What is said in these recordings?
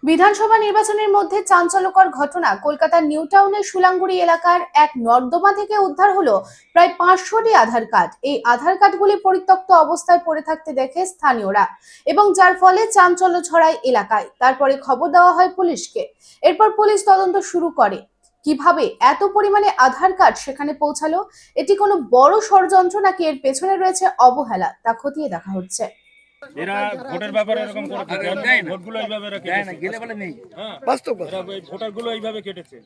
বিধানসভা নির্বাচনের মধ্যে চাঞ্চল্যকর ঘটনা। কলকাতার নিউ টাউনের সুলাঙ্গুড়ি এলাকার এক নর্দমা থেকে উদ্ধার হলো প্রায় 500টি আধার কার্ড। এই আধার কার্ডগুলি পরিত্যক্ত অবস্থায় পড়ে থাকতে দেখে স্থানীয়রা এবং যার ফলে চাঞ্চল্য ছড়ায় এলাকায়। তারপরে খবর দেওয়া হয় পুলিশকে। এরপর পুলিশ তদন্ত শুরু করে কিভাবে এত পরিমাণে আধার কার্ড সেখানে পৌঁছালো, এটি কোনো বড় ষড়যন্ত্র নাকি এর পেছনে রয়েছে অবহেলা, তা খতিয়ে দেখা হচ্ছে। এরা ভোটের ব্যাপারে এরকম করে থাকে, ভোটগুলো এইভাবে এরা কেটেছে, গেলে বলে নেই বাস্তব কথা, এরা ভোটারগুলো এইভাবে কেটেছে।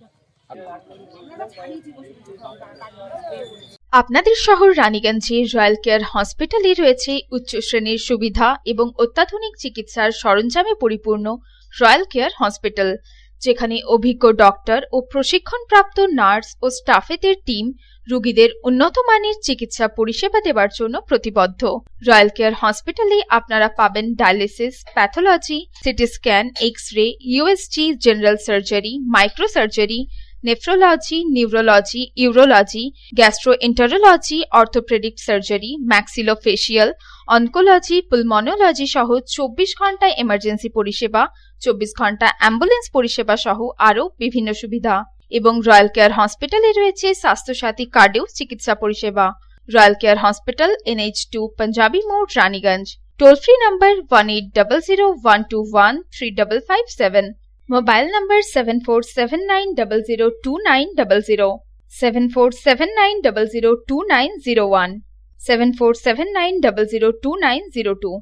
আপনাদের শহর রানীগঞ্জে রয়্যাল কেয়ার হসপিটালে রয়েছে উচ্চ শ্রেণীর সুবিধা এবং অত্যাধুনিক চিকিৎসার সরঞ্জামে পরিপূর্ণ রয়্যাল কেয়ার হসপিটাল, যেখানে অভিজ্ঞ ডক্টর ও প্রশিক্ষণপ্রাপ্ত নার্স ও স্টাফেদের টিম রোগীদের উন্নত মানের চিকিৎসা পরিষেবা দেওয়ার জন্য প্রতিবদ্ধ। রয়্যাল কেয়ার হসপিটালে আপনারা পাবেন dialysis, pathology, CT scan, X ray, USG, general surgery, micro surgery, nephrology, neurology, urology, gastroenterology, orthopaedic surgery, maxillofacial, oncology, pulmonology সহ 24 ঘন্টা এমার্জেন্সি পরিষেবা, 24 ঘন্টা অ্যাম্বুলেন্স পরিষেবা সহ আরও বিভিন্ন সুবিধা। এবং রয়্যাল কেয়ার হসপিটালে রয়েছে স্বাস্থ্যসাথী কার্ডেও চিকিৎসা পরিষেবা। Royal care hospital, NH2 panjabi মোড়, Raniganj. Toll free number 180012135557। Mobile number 7479002900, 7479002901, 7479002902।